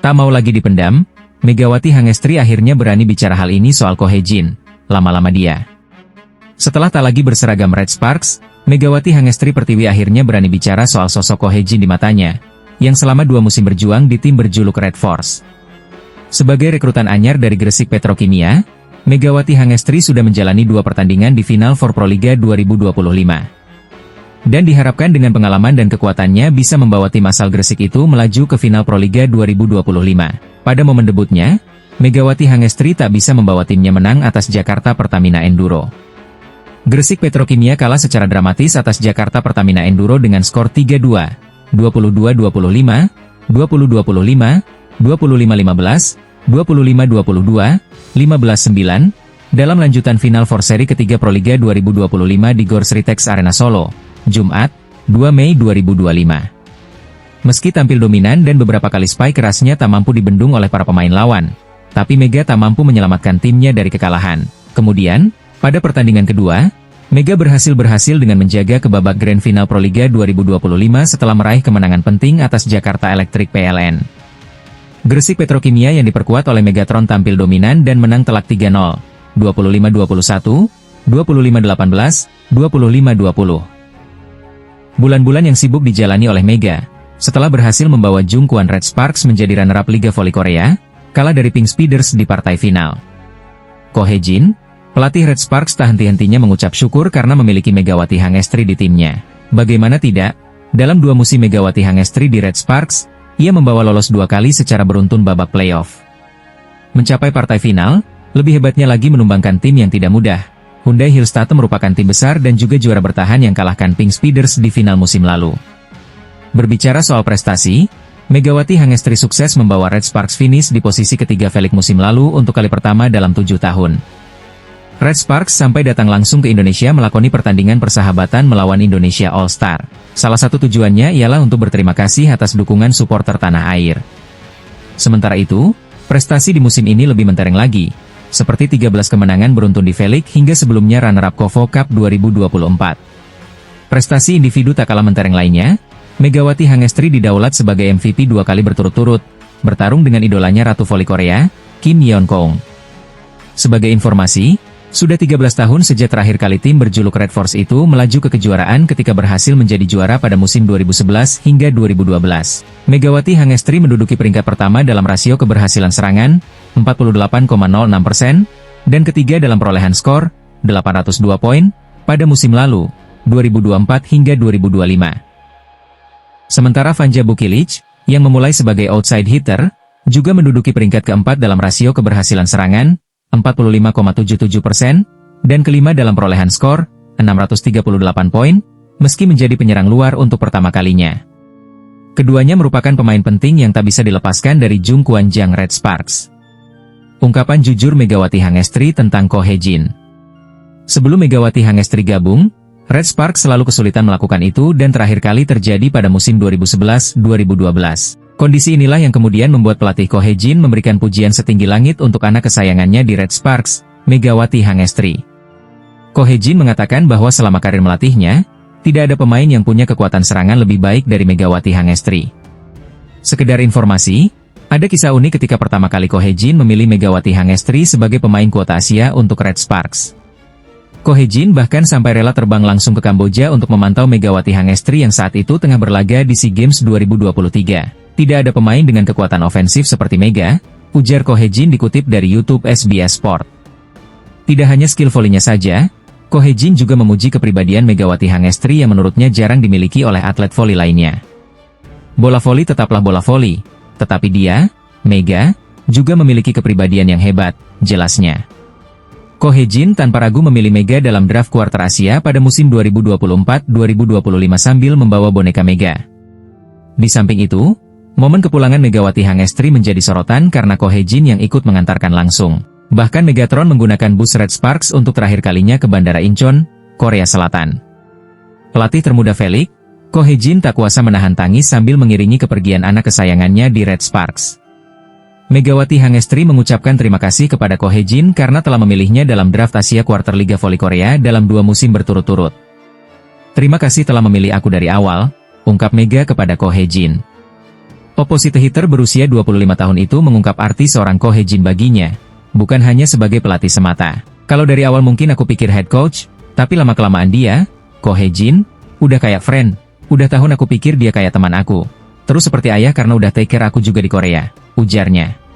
Tak mau lagi dipendam, Megawati Hangestri akhirnya berani bicara hal ini soal Ko Hye-jin. Lama-lama dia. Setelah tak lagi berseragam Red Sparks, Megawati Hangestri Pertiwi akhirnya berani bicara soal sosok Ko Hye-jin di matanya, yang selama 2 musim berjuang di tim berjuluk Red Force. Sebagai rekrutan anyar dari Gresik Petrokimia, Megawati Hangestri sudah menjalani 2 pertandingan di Final Four Proliga 2025. Dan diharapkan dengan pengalaman dan kekuatannya bisa membawa tim asal Gresik itu melaju ke final Proliga 2025. Pada momen debutnya, Megawati Hangestri tak bisa membawa timnya menang atas Jakarta Pertamina Enduro. Gresik Petrokimia kalah secara dramatis atas Jakarta Pertamina Enduro dengan skor 3-2, 22-25, 20-25, 25-15, 25-22, 15-9, dalam lanjutan final for seri ketiga Proliga 2025 di Gor Sritex Arena Solo, Jumat, 2 Mei 2025. Meski tampil dominan dan beberapa kali spike kerasnya tak mampu dibendung oleh para pemain lawan, tapi Mega tak mampu menyelamatkan timnya dari kekalahan. Kemudian, pada pertandingan kedua, Mega berhasil dengan menjaga ke babak Grand Final Proliga 2025 setelah meraih kemenangan penting atas Jakarta Electric PLN. Gresik Petrokimia yang diperkuat oleh Megatron tampil dominan dan menang telak 3-0, 25-21, 25-18, 25-20. Bulan-bulan yang sibuk dijalani oleh Mega, setelah berhasil membawa Jungkwon Red Sparks menjadi runner-up Liga Voli Korea, kalah dari Pink Speeders di partai final. Ko Hye-jin, pelatih Red Sparks tak henti-hentinya mengucap syukur karena memiliki Megawati Hangestri di timnya. Bagaimana tidak, dalam 2 musim Megawati Hangestri di Red Sparks, ia membawa lolos 2 kali secara beruntun babak playoff. Mencapai partai final, lebih hebatnya lagi menumbangkan tim yang tidak mudah. Hyundai Hillstatt merupakan tim besar dan juga juara bertahan yang kalahkan Pink Speeders di final musim lalu. Berbicara soal prestasi, Megawati Hangestri sukses membawa Red Sparks finish di posisi ketiga Velik musim lalu untuk kali pertama dalam 7 tahun. Red Sparks sampai datang langsung ke Indonesia melakoni pertandingan persahabatan melawan Indonesia All-Star. Salah satu tujuannya ialah untuk berterima kasih atas dukungan supporter tanah air. Sementara itu, prestasi di musim ini lebih mentereng lagi, seperti 13 kemenangan beruntun di Velik hingga sebelumnya runner-up Kovo Cup 2024. Prestasi individu tak kalah mentereng lainnya, Megawati Hangestri didaulat sebagai MVP 2 kali berturut-turut, bertarung dengan idolanya Ratu Voli Korea, Kim Yeon-kong. Sebagai informasi, sudah 13 tahun sejak terakhir kali tim berjuluk Red Force itu melaju ke kejuaraan ketika berhasil menjadi juara pada musim 2011 hingga 2012. Megawati Hangestri menduduki peringkat pertama dalam rasio keberhasilan serangan, 48,06%, dan ketiga dalam perolehan skor, 802 poin, pada musim lalu, 2024 hingga 2025. Sementara Vanja Bukilic, yang memulai sebagai outside hitter, juga menduduki peringkat keempat dalam rasio keberhasilan serangan, 45,77%, dan kelima dalam perolehan skor, 638 poin, meski menjadi penyerang luar untuk pertama kalinya. Keduanya merupakan pemain penting yang tak bisa dilepaskan dari Jungkwon Jang Red Sparks. Ungkapan jujur Megawati Hangestri tentang Ko Hye-jin. Sebelum Megawati Hangestri gabung, Red Sparks selalu kesulitan melakukan itu dan terakhir kali terjadi pada musim 2011-2012. Kondisi inilah yang kemudian membuat pelatih Ko Hye-jin memberikan pujian setinggi langit untuk anak kesayangannya di Red Sparks, Megawati Hangestri. Ko Hye-jin mengatakan bahwa selama karir melatihnya, tidak ada pemain yang punya kekuatan serangan lebih baik dari Megawati Hangestri. Sekedar informasi, ada kisah unik ketika pertama kali Ko Hye-jin memilih Megawati Hangestri sebagai pemain kuota Asia untuk Red Sparks. Ko Hye-jin bahkan sampai rela terbang langsung ke Kamboja untuk memantau Megawati Hangestri yang saat itu tengah berlaga di SEA Games 2023. Tidak ada pemain dengan kekuatan ofensif seperti Mega, ujar Ko Hye-jin dikutip dari YouTube SBS Sport. Tidak hanya skill volinya saja, Ko Hye-jin juga memuji kepribadian Megawati Hangestri yang menurutnya jarang dimiliki oleh atlet voli lainnya. Bola voli tetaplah bola voli, tetapi dia, Mega, juga memiliki kepribadian yang hebat, jelasnya. Ko Hye-jin tanpa ragu memilih Mega dalam draft kuarter Asia pada musim 2024-2025 sambil membawa boneka Mega. Di samping itu, momen kepulangan Megawati Hangestri menjadi sorotan karena Ko Hye-jin yang ikut mengantarkan langsung. Bahkan Megatron menggunakan bus Red Sparks untuk terakhir kalinya ke Bandara Incheon, Korea Selatan. Pelatih termuda Velik, Ko Hye-jin tak kuasa menahan tangis sambil mengiringi kepergian anak kesayangannya di Red Sparks. Megawati Hangestri mengucapkan terima kasih kepada Ko Hye-jin karena telah memilihnya dalam draft Asia Quarter Liga Voli Korea dalam 2 musim berturut-turut. Terima kasih telah memilih aku dari awal, ungkap Mega kepada Ko Hye-jin. Opposite hitter berusia 25 tahun itu mengungkap arti seorang Ko Hye-jin baginya, bukan hanya sebagai pelatih semata. Kalau dari awal mungkin aku pikir head coach, tapi lama-kelamaan dia, Ko Hye-jin, udah kayak friend. Udah tahun aku pikir dia kayak teman aku. Terus seperti ayah karena udah take care aku juga di Korea, ujarnya.